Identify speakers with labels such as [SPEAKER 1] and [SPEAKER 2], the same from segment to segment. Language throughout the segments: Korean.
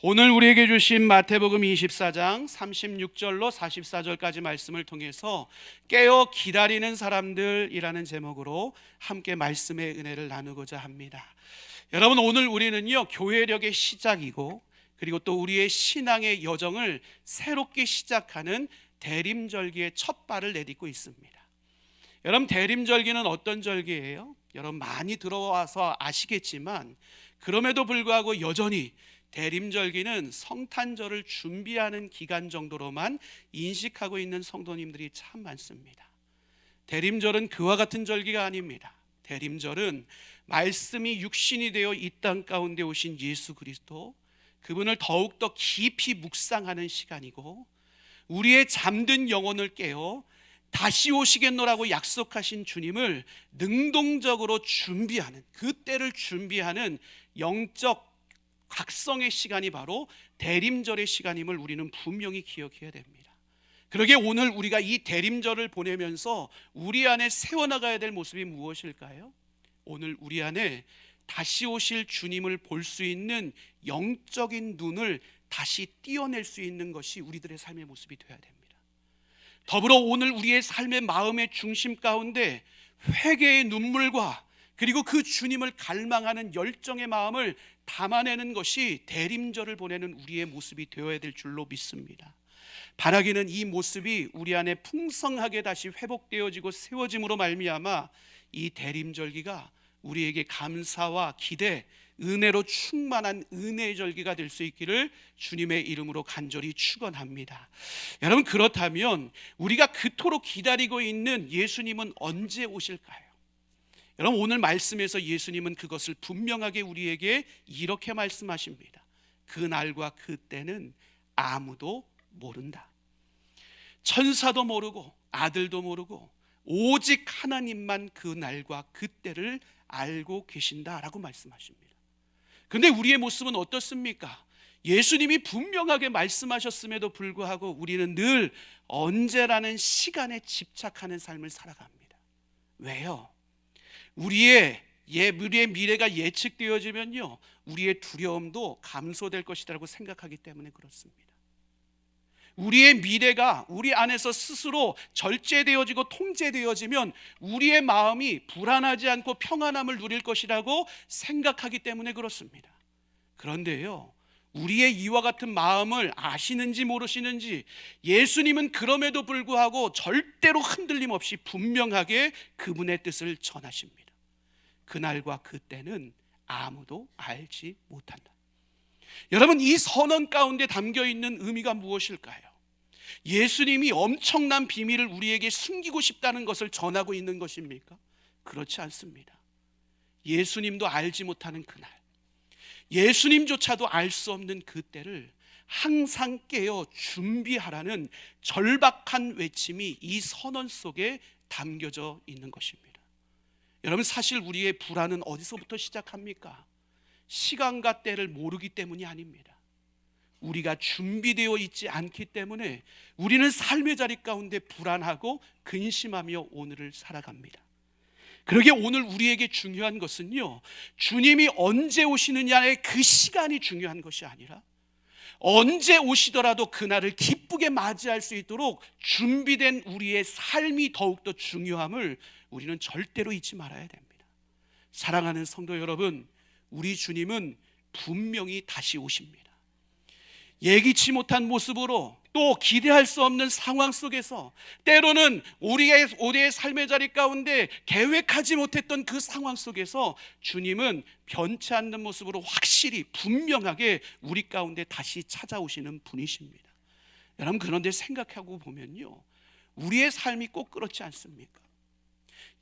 [SPEAKER 1] 오늘 우리에게 주신 마태복음 24장 36절로 44절까지 말씀을 통해서 깨어 기다리는 사람들이라는 제목으로 함께 말씀의 은혜를 나누고자 합니다. 여러분, 오늘 우리는요, 교회력의 시작이고 그리고 또 우리의 신앙의 여정을 새롭게 시작하는 대림절기의 첫 발을 내딛고 있습니다. 여러분, 대림절기는 어떤 절기예요? 여러분 많이 들어와서 아시겠지만 그럼에도 불구하고 여전히 대림절기는 성탄절을 준비하는 기간 정도로만 인식하고 있는 성도님들이 참 많습니다. 대림절은 그와 같은 절기가 아닙니다. 대림절은 말씀이 육신이 되어 이 땅 가운데 오신 예수 그리스도, 그분을 더욱더 깊이 묵상하는 시간이고, 우리의 잠든 영혼을 깨어 다시 오시겠노라고 약속하신 주님을 능동적으로 준비하는, 그 때를 준비하는 영적 각성의 시간이 바로 대림절의 시간임을 우리는 분명히 기억해야 됩니다. 그러기에 오늘 우리가 이 대림절을 보내면서 우리 안에 세워나가야 될 모습이 무엇일까요? 오늘 우리 안에 다시 오실 주님을 볼 수 있는 영적인 눈을 다시 띄어낼 수 있는 것이 우리들의 삶의 모습이 되어야 됩니다. 더불어 오늘 우리의 삶의 마음의 중심 가운데 회개의 눈물과 그리고 그 주님을 갈망하는 열정의 마음을 담아내는 것이 대림절을 보내는 우리의 모습이 되어야 될 줄로 믿습니다. 바라기는 이 모습이 우리 안에 풍성하게 다시 회복되어지고 세워짐으로 말미암아 이 대림절기가 우리에게 감사와 기대, 은혜로 충만한 은혜의 절기가 될 수 있기를 주님의 이름으로 간절히 축원합니다. 여러분, 그렇다면 우리가 그토록 기다리고 있는 예수님은 언제 오실까요? 여러분, 오늘 말씀에서 예수님은 그것을 분명하게 우리에게 이렇게 말씀하십니다. 그날과 그때는 아무도 모른다. 천사도 모르고 아들도 모르고 오직 하나님만 그날과 그때를 알고 계신다라고 말씀하십니다. 그런데 우리의 모습은 어떻습니까? 예수님이 분명하게 말씀하셨음에도 불구하고 우리는 늘 언제라는 시간에 집착하는 삶을 살아갑니다. 왜요? 우리의 미래가 예측되어지면요, 우리의 두려움도 감소될 것이라고 생각하기 때문에 그렇습니다. 우리의 미래가 우리 안에서 스스로 절제되어지고 통제되어지면 우리의 마음이 불안하지 않고 평안함을 누릴 것이라고 생각하기 때문에 그렇습니다. 그런데요, 우리의 이와 같은 마음을 아시는지 모르시는지 예수님은 그럼에도 불구하고 절대로 흔들림 없이 분명하게 그분의 뜻을 전하십니다. 그날과 그때는 아무도 알지 못한다. 여러분, 이 선언 가운데 담겨 있는 의미가 무엇일까요? 예수님이 엄청난 비밀을 우리에게 숨기고 싶다는 것을 전하고 있는 것입니까? 그렇지 않습니다. 예수님도 알지 못하는 그날, 예수님조차도 알 수 없는 그때를 항상 깨어 준비하라는 절박한 외침이 이 선언 속에 담겨져 있는 것입니다. 여러분, 사실 우리의 불안은 어디서부터 시작합니까? 시간과 때를 모르기 때문이 아닙니다. 우리가 준비되어 있지 않기 때문에 우리는 삶의 자리 가운데 불안하고 근심하며 오늘을 살아갑니다. 그러기에 오늘 우리에게 중요한 것은요, 주님이 언제 오시느냐의 그 시간이 중요한 것이 아니라 언제 오시더라도 그날을 기쁘게 맞이할 수 있도록 준비된 우리의 삶이 더욱더 중요함을 우리는 절대로 잊지 말아야 됩니다. 사랑하는 성도 여러분, 우리 주님은 분명히 다시 오십니다. 예기치 못한 모습으로, 또 기대할 수 없는 상황 속에서, 때로는 우리의 삶의 자리 가운데 계획하지 못했던 그 상황 속에서 주님은 변치 않는 모습으로 확실히 분명하게 우리 가운데 다시 찾아오시는 분이십니다. 여러분, 그런데 생각하고 보면요, 우리의 삶이 꼭 그렇지 않습니까?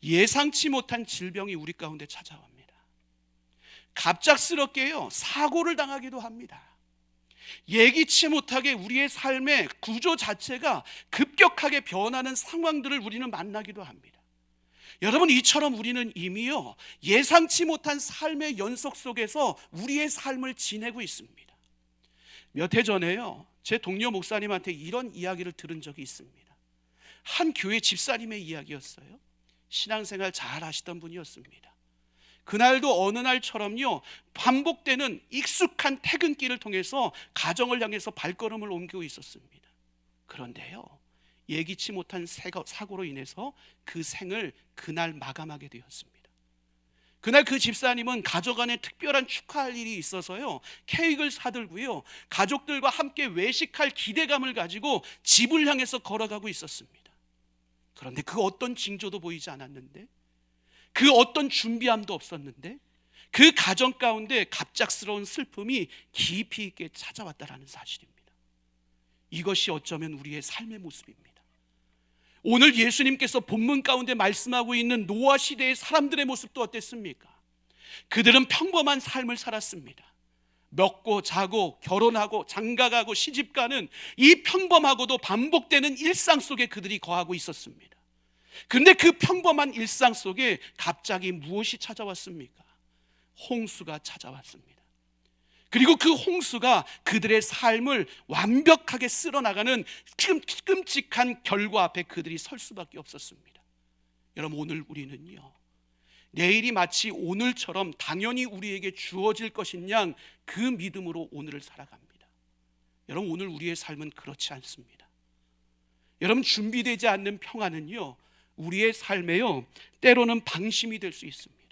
[SPEAKER 1] 예상치 못한 질병이 우리 가운데 찾아옵니다. 갑작스럽게요, 사고를 당하기도 합니다. 예기치 못하게 우리의 삶의 구조 자체가 급격하게 변하는 상황들을 우리는 만나기도 합니다. 여러분, 이처럼 우리는 이미요, 예상치 못한 삶의 연속 속에서 우리의 삶을 지내고 있습니다. 몇 해 전에요, 제 동료 목사님한테 이런 이야기를 들은 적이 있습니다. 한 교회 집사님의 이야기였어요. 신앙생활 잘 하시던 분이었습니다. 그날도 어느 날처럼요, 반복되는 익숙한 퇴근길을 통해서 가정을 향해서 발걸음을 옮기고 있었습니다. 그런데요, 예기치 못한 사고로 인해서 그 생을 그날 마감하게 되었습니다. 그날 그 집사님은 가족 안에 특별한 축하할 일이 있어서요, 케이크를 사들고요, 가족들과 함께 외식할 기대감을 가지고 집을 향해서 걸어가고 있었습니다. 그런데 그 어떤 징조도 보이지 않았는데, 그 어떤 준비함도 없었는데, 그 가정 가운데 갑작스러운 슬픔이 깊이 있게 찾아왔다라는 사실입니다. 이것이 어쩌면 우리의 삶의 모습입니다. 오늘 예수님께서 본문 가운데 말씀하고 있는 노아 시대의 사람들의 모습도 어땠습니까? 그들은 평범한 삶을 살았습니다. 먹고 자고 결혼하고 장가가고 시집가는 이 평범하고도 반복되는 일상 속에 그들이 거하고 있었습니다. 그런데 그 평범한 일상 속에 갑자기 무엇이 찾아왔습니까? 홍수가 찾아왔습니다. 그리고 그 홍수가 그들의 삶을 완벽하게 쓸어나가는 끔찍한 결과 앞에 그들이 설 수밖에 없었습니다. 여러분, 오늘 우리는요, 내일이 마치 오늘처럼 당연히 우리에게 주어질 것인 양 그 믿음으로 오늘을 살아갑니다. 여러분, 오늘 우리의 삶은 그렇지 않습니다. 여러분, 준비되지 않는 평안은요, 우리의 삶에요, 때로는 방심이 될 수 있습니다.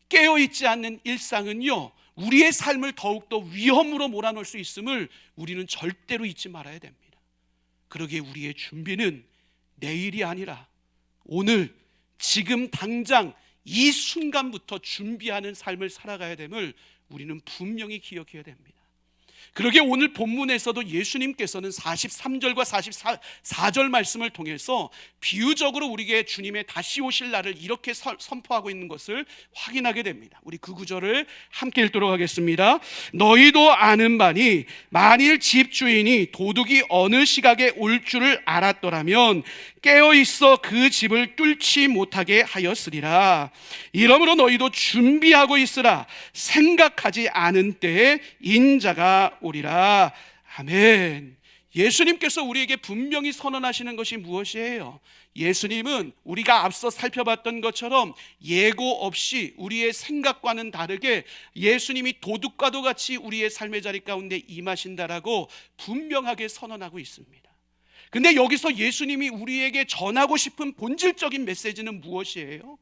[SPEAKER 1] 깨어있지 않는 일상은요, 우리의 삶을 더욱더 위험으로 몰아넣을 수 있음을 우리는 절대로 잊지 말아야 됩니다. 그러기에 우리의 준비는 내일이 아니라 오늘, 지금 당장 이 순간부터 준비하는 삶을 살아가야 됨을 우리는 분명히 기억해야 됩니다. 그러기에 오늘 본문에서도 예수님께서는 43절과 44절 말씀을 통해서 비유적으로 우리에게 주님의 다시 오실 날을 이렇게 선포하고 있는 것을 확인하게 됩니다. 우리 그 구절을 함께 읽도록 하겠습니다. 너희도 아는 바니 만일 집주인이 도둑이 어느 시각에 올 줄을 알았더라면 깨어있어 그 집을 뚫지 못하게 하였으리라. 이러므로 너희도 준비하고 있으라. 생각하지 않은 때에 인자가 오리라. 아멘. 예수님께서 우리에게 분명히 선언하시는 것이 무엇이에요? 예수님은 우리가 앞서 살펴봤던 것처럼 예고 없이 우리의 생각과는 다르게 예수님이 도둑과도 같이 우리의 삶의 자리 가운데 임하신다라고 분명하게 선언하고 있습니다. 근데 여기서 예수님이 우리에게 전하고 싶은 본질적인 메시지는 무엇이에요?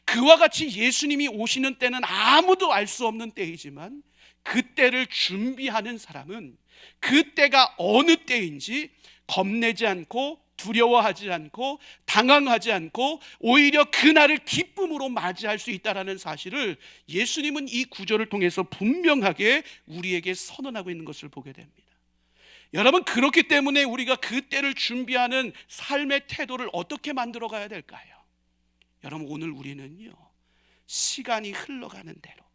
[SPEAKER 1] 그와 같이 예수님이 오시는 때는 아무도 알 수 없는 때이지만 그 때를 준비하는 사람은 그 때가 어느 때인지 겁내지 않고 두려워하지 않고 당황하지 않고 오히려 그날을 기쁨으로 맞이할 수 있다는 사실을 예수님은 이 구절을 통해서 분명하게 우리에게 선언하고 있는 것을 보게 됩니다. 여러분, 그렇기 때문에 우리가 그 때를 준비하는 삶의 태도를 어떻게 만들어 가야 될까요? 여러분, 오늘 우리는요, 시간이 흘러가는 대로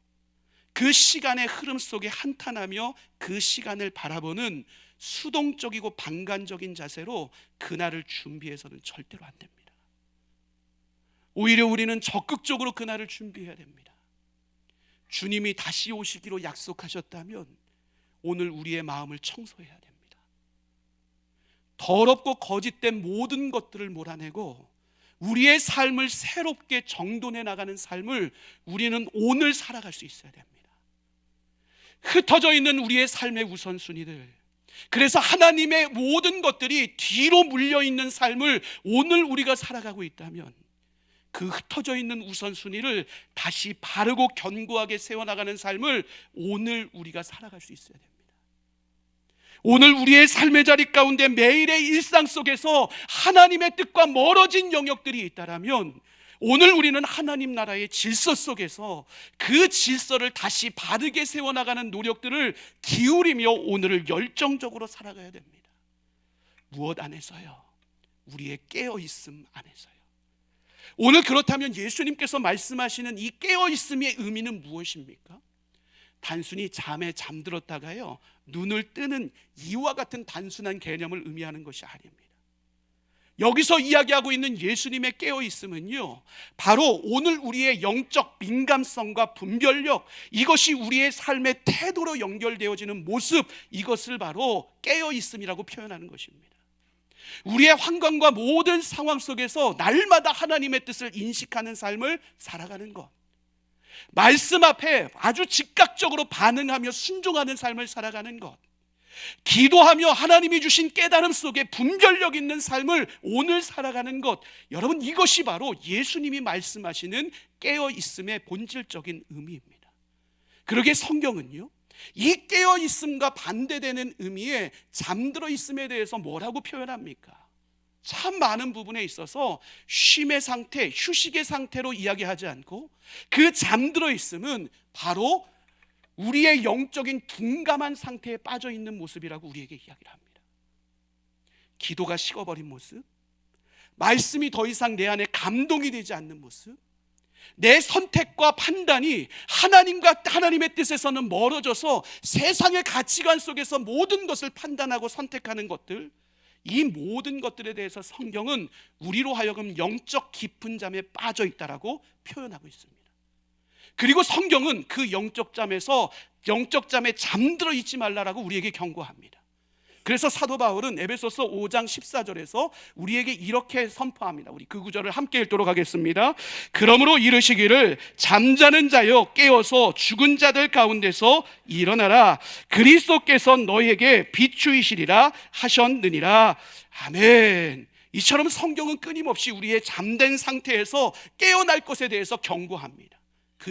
[SPEAKER 1] 그 시간의 흐름 속에 한탄하며 그 시간을 바라보는 수동적이고 방관적인 자세로 그날을 준비해서는 절대로 안 됩니다. 오히려 우리는 적극적으로 그날을 준비해야 됩니다. 주님이 다시 오시기로 약속하셨다면 오늘 우리의 마음을 청소해야 됩니다. 더럽고 거짓된 모든 것들을 몰아내고 우리의 삶을 새롭게 정돈해 나가는 삶을 우리는 오늘 살아갈 수 있어야 됩니다. 흩어져 있는 우리의 삶의 우선순위들, 그래서 하나님의 모든 것들이 뒤로 물려있는 삶을 오늘 우리가 살아가고 있다면 그 흩어져 있는 우선순위를 다시 바르고 견고하게 세워나가는 삶을 오늘 우리가 살아갈 수 있어야 됩니다. 오늘 우리의 삶의 자리 가운데 매일의 일상 속에서 하나님의 뜻과 멀어진 영역들이 있다면 오늘 우리는 하나님 나라의 질서 속에서 그 질서를 다시 바르게 세워나가는 노력들을 기울이며 오늘을 열정적으로 살아가야 됩니다. 무엇 안에서요? 우리의 깨어있음 안에서요. 오늘 그렇다면 예수님께서 말씀하시는 이 깨어있음의 의미는 무엇입니까? 단순히 잠에 잠들었다가요 눈을 뜨는 이와 같은 단순한 개념을 의미하는 것이 아닙니다. 여기서 이야기하고 있는 예수님의 깨어있음은요, 바로 오늘 우리의 영적 민감성과 분별력, 이것이 우리의 삶의 태도로 연결되어지는 모습, 이것을 바로 깨어있음이라고 표현하는 것입니다. 우리의 환경과 모든 상황 속에서 날마다 하나님의 뜻을 인식하는 삶을 살아가는 것, 말씀 앞에 아주 즉각적으로 반응하며 순종하는 삶을 살아가는 것, 기도하며 하나님이 주신 깨달음 속에 분별력 있는 삶을 오늘 살아가는 것, 여러분, 이것이 바로 예수님이 말씀하시는 깨어있음의 본질적인 의미입니다. 그러게 성경은요, 이 깨어있음과 반대되는 의미의 잠들어 있음에 대해서 뭐라고 표현합니까? 참 많은 부분에 있어서 쉼의 상태, 휴식의 상태로 이야기하지 않고, 그 잠들어 있음은 바로 우리의 영적인 둔감한 상태에 빠져 있는 모습이라고 우리에게 이야기를 합니다. 기도가 식어버린 모습, 말씀이 더 이상 내 안에 감동이 되지 않는 모습, 내 선택과 판단이 하나님과 하나님의 뜻에서는 멀어져서 세상의 가치관 속에서 모든 것을 판단하고 선택하는 것들, 이 모든 것들에 대해서 성경은 우리로 하여금 영적 깊은 잠에 빠져 있다라고 표현하고 있습니다. 그리고 성경은 그 영적 잠에 잠들어 있지 말라라고 우리에게 경고합니다. 그래서 사도 바울은 에베소서 5장 14절에서 우리에게 이렇게 선포합니다. 우리 그 구절을 함께 읽도록 하겠습니다. 그러므로 이르시기를 잠자는 자여 깨어서 죽은 자들 가운데서 일어나라. 그리스도께서 너희에게 비추이시리라 하셨느니라. 아멘. 이처럼 성경은 끊임없이 우리의 잠든 상태에서 깨어날 것에 대해서 경고합니다. 그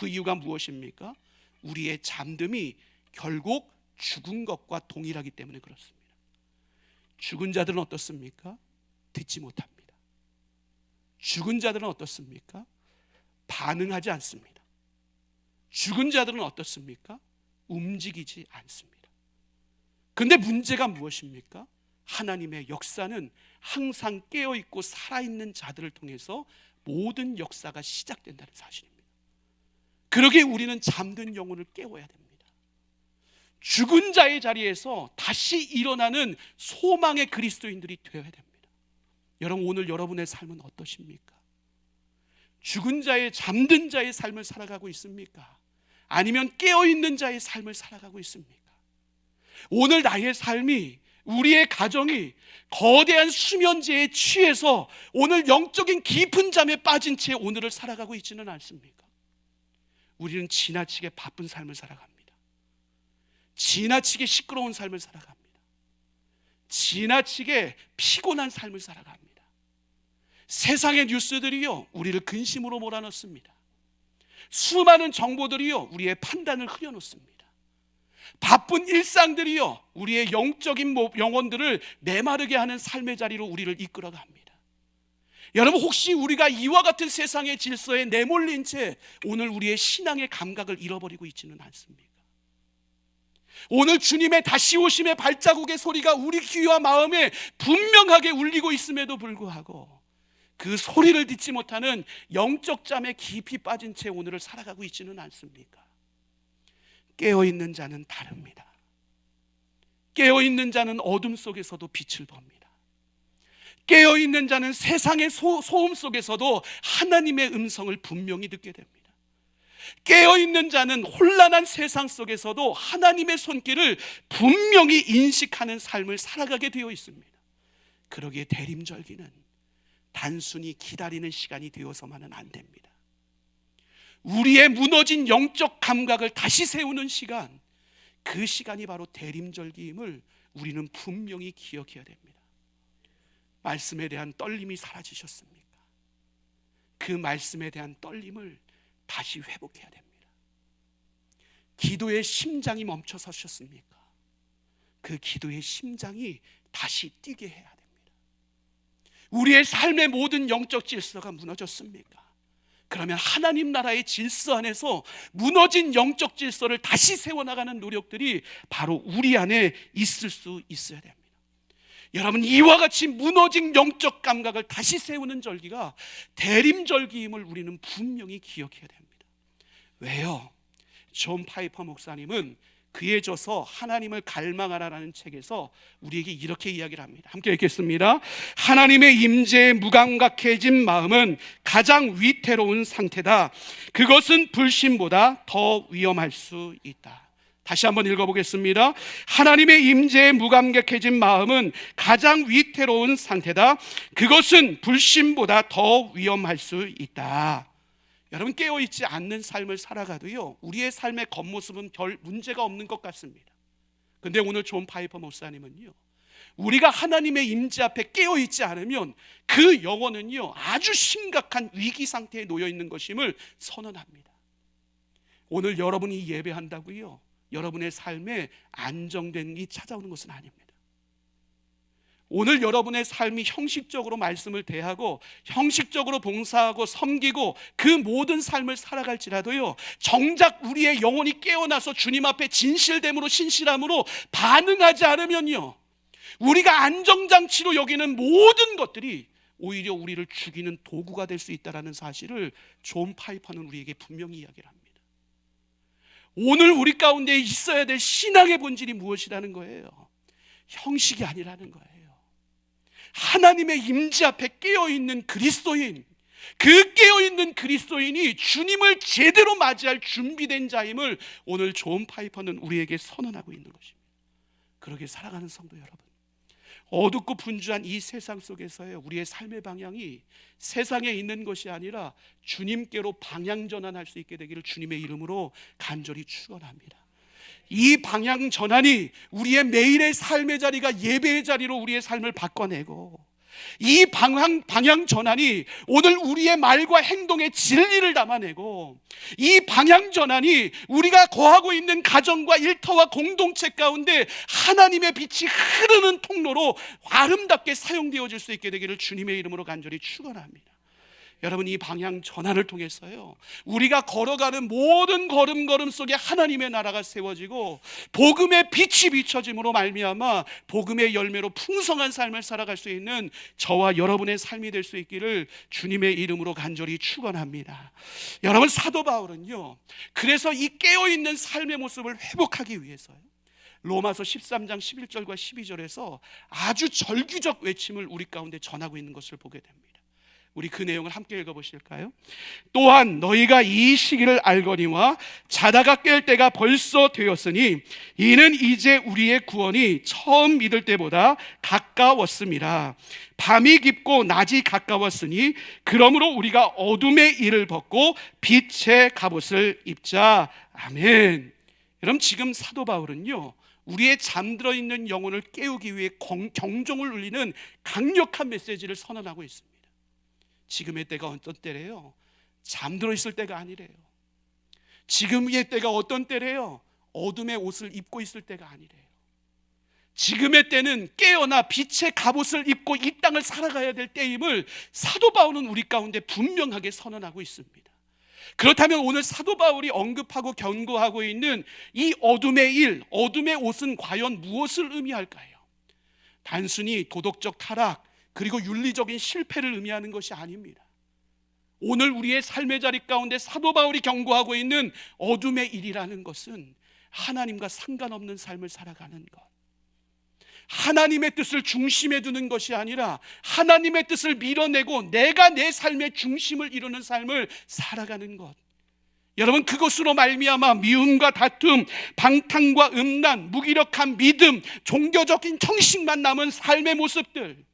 [SPEAKER 1] 이유가 무엇입니까? 우리의 잠듦이 결국 죽은 것과 동일하기 때문에 그렇습니다. 죽은 자들은 어떻습니까? 듣지 못합니다. 죽은 자들은 어떻습니까? 반응하지 않습니다. 죽은 자들은 어떻습니까? 움직이지 않습니다. 그런데 문제가 무엇입니까? 하나님의 역사는 항상 깨어있고 살아있는 자들을 통해서 모든 역사가 시작된다는 사실입니다. 그러기에 우리는 잠든 영혼을 깨워야 됩니다. 죽은 자의 자리에서 다시 일어나는 소망의 그리스도인들이 되어야 됩니다. 여러분, 오늘 여러분의 삶은 어떠십니까? 죽은 자의, 잠든 자의 삶을 살아가고 있습니까? 아니면 깨어있는 자의 삶을 살아가고 있습니까? 오늘 나의 삶이, 우리의 가정이 거대한 수면제에 취해서 오늘 영적인 깊은 잠에 빠진 채 오늘을 살아가고 있지는 않습니까? 우리는 지나치게 바쁜 삶을 살아갑니다. 지나치게 시끄러운 삶을 살아갑니다. 지나치게 피곤한 삶을 살아갑니다. 세상의 뉴스들이요, 우리를 근심으로 몰아넣습니다. 수많은 정보들이요, 우리의 판단을 흐려놓습니다. 바쁜 일상들이요, 우리의 영적인 영혼들을 메마르게 하는 삶의 자리로 우리를 이끌어갑니다. 여러분, 혹시 우리가 이와 같은 세상의 질서에 내몰린 채 오늘 우리의 신앙의 감각을 잃어버리고 있지는 않습니까? 오늘 주님의 다시 오심의 발자국의 소리가 우리 귀와 마음에 분명하게 울리고 있음에도 불구하고 그 소리를 듣지 못하는 영적 잠에 깊이 빠진 채 오늘을 살아가고 있지는 않습니까? 깨어있는 자는 다릅니다. 깨어있는 자는 어둠 속에서도 빛을 봅니다. 깨어있는 자는 세상의 소음 속에서도 하나님의 음성을 분명히 듣게 됩니다. 깨어있는 자는 혼란한 세상 속에서도 하나님의 손길을 분명히 인식하는 삶을 살아가게 되어 있습니다. 그러기에 대림절기는 단순히 기다리는 시간이 되어서만은 안 됩니다. 우리의 무너진 영적 감각을 다시 세우는 시간, 그 시간이 바로 대림절기임을 우리는 분명히 기억해야 됩니다. 말씀에 대한 떨림이 사라지셨습니까? 그 말씀에 대한 떨림을 다시 회복해야 됩니다. 기도의 심장이 멈춰 서셨습니까? 그 기도의 심장이 다시 뛰게 해야 됩니다. 우리의 삶의 모든 영적 질서가 무너졌습니까? 그러면 하나님 나라의 질서 안에서 무너진 영적 질서를 다시 세워나가는 노력들이 바로 우리 안에 있을 수 있어야 됩니다. 여러분, 이와 같이 무너진 영적 감각을 다시 세우는 절기가 대림절기임을 우리는 분명히 기억해야 됩니다. 왜요? 존 파이퍼 목사님은 그에 져서 하나님을 갈망하라라는 책에서 우리에게 이렇게 이야기를 합니다. 함께 읽겠습니다. 하나님의 임재에 무감각해진 마음은 가장 위태로운 상태다. 그것은 불신보다 더 위험할 수 있다. 다시 한번 읽어보겠습니다. 하나님의 임재에 무감각해진 마음은 가장 위태로운 상태다. 그것은 불신보다 더 위험할 수 있다. 여러분, 깨어있지 않는 삶을 살아가도요, 우리의 삶의 겉모습은 별 문제가 없는 것 같습니다. 근데 오늘 존 파이퍼 목사님은요, 우리가 하나님의 임재 앞에 깨어있지 않으면 그 영혼은요, 아주 심각한 위기 상태에 놓여 있는 것임을 선언합니다. 오늘 여러분이 예배한다고요, 여러분의 삶에 안정됨이 찾아오는 것은 아닙니다. 오늘 여러분의 삶이 형식적으로 말씀을 대하고 형식적으로 봉사하고 섬기고 그 모든 삶을 살아갈지라도요, 정작 우리의 영혼이 깨어나서 주님 앞에 진실됨으로 신실함으로 반응하지 않으면요, 우리가 안정장치로 여기는 모든 것들이 오히려 우리를 죽이는 도구가 될 수 있다는 사실을 존 파이퍼는 우리에게 분명히 이야기를 합니다. 오늘 우리 가운데 있어야 될 신앙의 본질이 무엇이라는 거예요? 형식이 아니라는 거예요. 하나님의 임재 앞에 깨어있는 그리스도인, 그 깨어있는 그리스도인이 주님을 제대로 맞이할 준비된 자임을 오늘 존 파이퍼는 우리에게 선언하고 있는 것입니다. 그러게 살아가는 성도 여러분, 어둡고 분주한 이 세상 속에서의 우리의 삶의 방향이 세상에 있는 것이 아니라 주님께로 방향 전환할 수 있게 되기를 주님의 이름으로 간절히 축원합니다. 이 방향 전환이 우리의 매일의 삶의 자리가 예배의 자리로 우리의 삶을 바꿔내고, 이 방향 전환이 오늘 우리의 말과 행동의 진리를 담아내고, 이 방향 전환이 우리가 거하고 있는 가정과 일터와 공동체 가운데 하나님의 빛이 흐르는 통로로 아름답게 사용되어질 수 있게 되기를 주님의 이름으로 간절히 축원합니다. 여러분, 이 방향 전환을 통해서요, 우리가 걸어가는 모든 걸음걸음 속에 하나님의 나라가 세워지고 복음의 빛이 비춰짐으로 말미암아 복음의 열매로 풍성한 삶을 살아갈 수 있는 저와 여러분의 삶이 될 수 있기를 주님의 이름으로 간절히 축원합니다. 여러분, 사도 바울은요, 그래서 이 깨어있는 삶의 모습을 회복하기 위해서요, 로마서 13장 11절과 12절에서 아주 절규적 외침을 우리 가운데 전하고 있는 것을 보게 됩니다. 우리 그 내용을 함께 읽어보실까요? 또한 너희가 이 시기를 알거니와 자다가 깰 때가 벌써 되었으니 이는 이제 우리의 구원이 처음 믿을 때보다 가까웠습니다. 밤이 깊고 낮이 가까웠으니 그러므로 우리가 어둠의 일을 벗고 빛의 갑옷을 입자. 아멘. 여러분, 지금 사도 바울은요, 우리의 잠들어 있는 영혼을 깨우기 위해 경종을 울리는 강력한 메시지를 선언하고 있습니다. 지금의 때가 어떤 때래요? 잠들어 있을 때가 아니래요. 지금의 때가 어떤 때래요? 어둠의 옷을 입고 있을 때가 아니래요. 지금의 때는 깨어나 빛의 갑옷을 입고 이 땅을 살아가야 될 때임을 사도 바울은 우리 가운데 분명하게 선언하고 있습니다. 그렇다면 오늘 사도 바울이 언급하고 경고하고 있는 이 어둠의 일, 어둠의 옷은 과연 무엇을 의미할까요? 단순히 도덕적 타락, 그리고 윤리적인 실패를 의미하는 것이 아닙니다. 오늘 우리의 삶의 자리 가운데 사도 바울이 경고하고 있는 어둠의 일이라는 것은 하나님과 상관없는 삶을 살아가는 것, 하나님의 뜻을 중심에 두는 것이 아니라 하나님의 뜻을 밀어내고 내가 내 삶의 중심을 이루는 삶을 살아가는 것, 여러분, 그것으로 말미암아 미움과 다툼, 방탕과 음란, 무기력한 믿음, 종교적인 형식만 남은 삶의 모습들,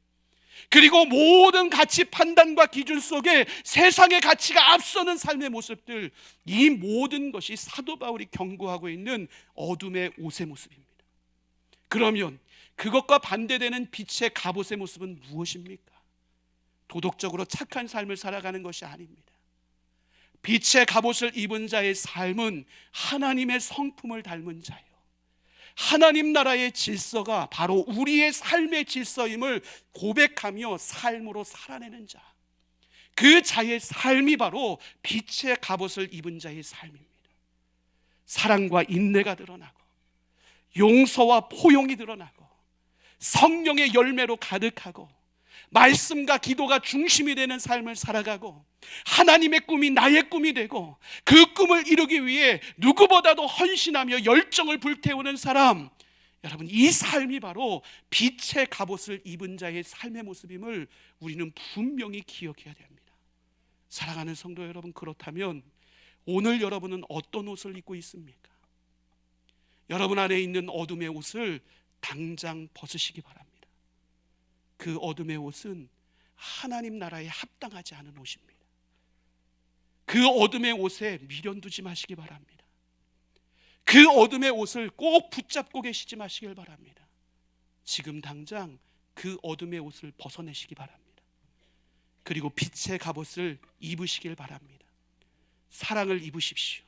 [SPEAKER 1] 그리고 모든 가치 판단과 기준 속에 세상의 가치가 앞서는 삶의 모습들, 이 모든 것이 사도 바울이 경고하고 있는 어둠의 옷의 모습입니다. 그러면 그것과 반대되는 빛의 갑옷의 모습은 무엇입니까? 도덕적으로 착한 삶을 살아가는 것이 아닙니다. 빛의 갑옷을 입은 자의 삶은 하나님의 성품을 닮은 자예요. 하나님 나라의 질서가 바로 우리의 삶의 질서임을 고백하며 삶으로 살아내는 자, 그 자의 삶이 바로 빛의 갑옷을 입은 자의 삶입니다. 사랑과 인내가 드러나고 용서와 포용이 드러나고 성령의 열매로 가득하고 말씀과 기도가 중심이 되는 삶을 살아가고 하나님의 꿈이 나의 꿈이 되고 그 꿈을 이루기 위해 누구보다도 헌신하며 열정을 불태우는 사람, 여러분, 이 삶이 바로 빛의 갑옷을 입은 자의 삶의 모습임을 우리는 분명히 기억해야 됩니다. 사랑하는 성도 여러분, 그렇다면 오늘 여러분은 어떤 옷을 입고 있습니까? 여러분 안에 있는 어둠의 옷을 당장 벗으시기 바랍니다. 그 어둠의 옷은 하나님 나라에 합당하지 않은 옷입니다. 그 어둠의 옷에 미련두지 마시기 바랍니다. 그 어둠의 옷을 꼭 붙잡고 계시지 마시길 바랍니다. 지금 당장 그 어둠의 옷을 벗어내시기 바랍니다. 그리고 빛의 갑옷을 입으시길 바랍니다. 사랑을 입으십시오.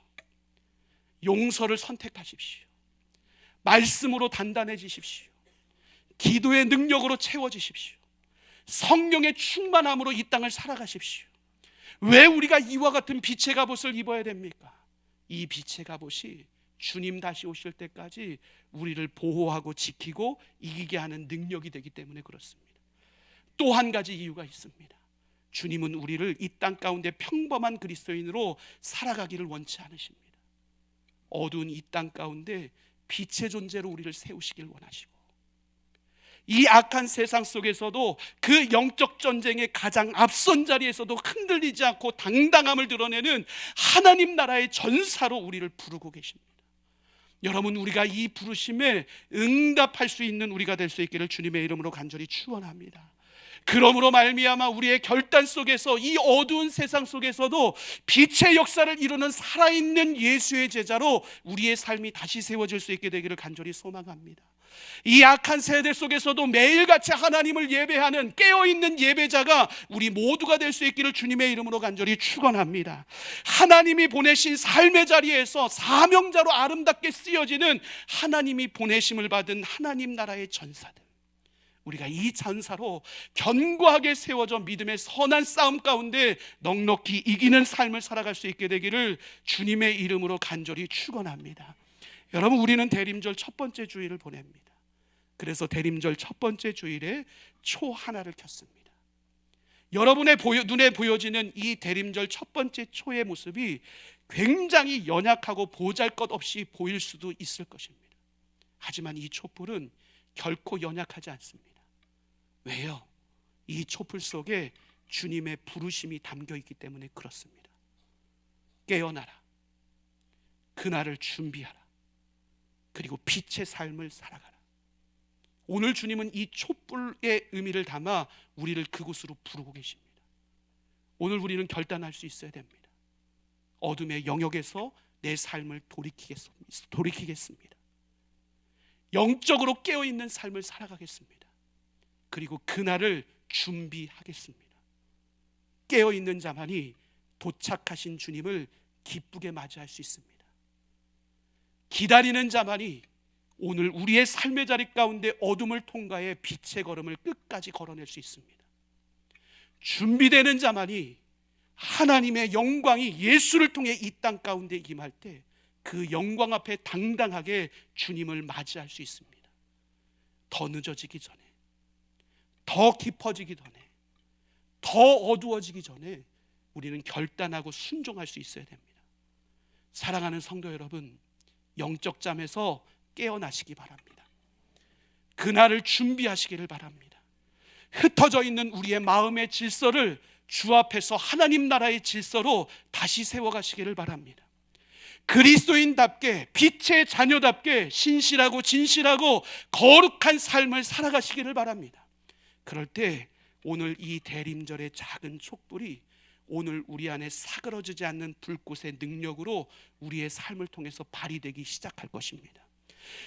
[SPEAKER 1] 용서를 선택하십시오. 말씀으로 단단해지십시오. 기도의 능력으로 채워지십시오. 성령의 충만함으로 이 땅을 살아가십시오. 왜 우리가 이와 같은 빛의 갑옷을 입어야 됩니까? 이 빛의 갑옷이 주님 다시 오실 때까지 우리를 보호하고 지키고 이기게 하는 능력이 되기 때문에 그렇습니다. 또 한 가지 이유가 있습니다. 주님은 우리를 이 땅 가운데 평범한 그리스도인으로 살아가기를 원치 않으십니다. 어두운 이 땅 가운데 빛의 존재로 우리를 세우시길 원하시고, 이 악한 세상 속에서도 그 영적 전쟁의 가장 앞선 자리에서도 흔들리지 않고 당당함을 드러내는 하나님 나라의 전사로 우리를 부르고 계십니다. 여러분, 우리가 이 부르심에 응답할 수 있는 우리가 될 수 있기를 주님의 이름으로 간절히 축원합니다. 그러므로 말미암아 우리의 결단 속에서, 이 어두운 세상 속에서도 빛의 역사를 이루는 살아있는 예수의 제자로 우리의 삶이 다시 세워질 수 있게 되기를 간절히 소망합니다. 이 악한 세대 속에서도 매일같이 하나님을 예배하는 깨어있는 예배자가 우리 모두가 될 수 있기를 주님의 이름으로 간절히 축원합니다. 하나님이 보내신 삶의 자리에서 사명자로 아름답게 쓰여지는 하나님이 보내심을 받은 하나님 나라의 전사들, 우리가 이 전사로 견고하게 세워져 믿음의 선한 싸움 가운데 넉넉히 이기는 삶을 살아갈 수 있게 되기를 주님의 이름으로 간절히 축원합니다. 여러분, 우리는 대림절 첫 번째 주일을 보냅니다. 그래서 대림절 첫 번째 주일에 초 하나를 켰습니다. 여러분의 눈에 보여지는 이 대림절 첫 번째 초의 모습이 굉장히 연약하고 보잘것없이 보일 수도 있을 것입니다. 하지만 이 촛불은 결코 연약하지 않습니다. 왜요? 이 촛불 속에 주님의 부르심이 담겨 있기 때문에 그렇습니다. 깨어나라, 그날을 준비하라, 그리고 빛의 삶을 살아가라. 오늘 주님은 이 촛불의 의미를 담아 우리를 그곳으로 부르고 계십니다. 오늘 우리는 결단할 수 있어야 됩니다. 어둠의 영역에서 내 삶을 돌이키겠습니다. 영적으로 깨어있는 삶을 살아가겠습니다. 그리고 그날을 준비하겠습니다. 깨어있는 자만이 도착하신 주님을 기쁘게 맞이할 수 있습니다. 기다리는 자만이 오늘 우리의 삶의 자리 가운데 어둠을 통과해 빛의 걸음을 끝까지 걸어낼 수 있습니다. 준비되는 자만이 하나님의 영광이 예수를 통해 이 땅 가운데 임할 때 그 영광 앞에 당당하게 주님을 맞이할 수 있습니다. 더 늦어지기 전에, 더 깊어지기 전에, 더 어두워지기 전에 우리는 결단하고 순종할 수 있어야 됩니다. 사랑하는 성도 여러분, 영적 잠에서 깨어나시기 바랍니다. 그날을 준비하시기를 바랍니다. 흩어져 있는 우리의 마음의 질서를 주 앞에서 하나님 나라의 질서로 다시 세워가시기를 바랍니다. 그리스도인답게, 빛의 자녀답게 신실하고 진실하고 거룩한 삶을 살아가시기를 바랍니다. 그럴 때 오늘 이 대림절의 작은 촛불이 오늘 우리 안에 사그러지지 않는 불꽃의 능력으로 우리의 삶을 통해서 발휘되기 시작할 것입니다.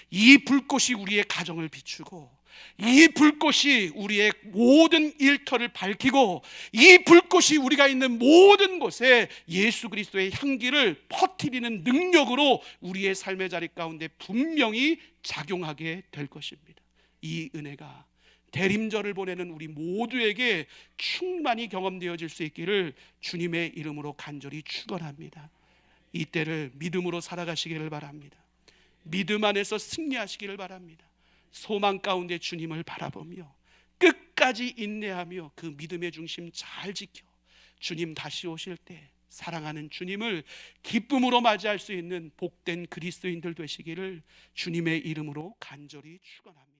[SPEAKER 1] 이 불꽃이 우리의 가정을 비추고, 이 불꽃이 우리의 모든 일터를 밝히고, 이 불꽃이 우리가 있는 모든 곳에 예수 그리스도의 향기를 퍼뜨리는 능력으로 우리의 삶의 자리 가운데 분명히 작용하게 될 것입니다. 이 은혜가 대림절을 보내는 우리 모두에게 충만히 경험되어질 수 있기를 주님의 이름으로 간절히 축원합니다. 이때를 믿음으로 살아가시기를 바랍니다. 믿음 안에서 승리하시기를 바랍니다. 소망 가운데 주님을 바라보며 끝까지 인내하며 그 믿음의 중심 잘 지켜 주님 다시 오실 때 사랑하는 주님을 기쁨으로 맞이할 수 있는 복된 그리스도인들 되시기를 주님의 이름으로 간절히 축원합니다.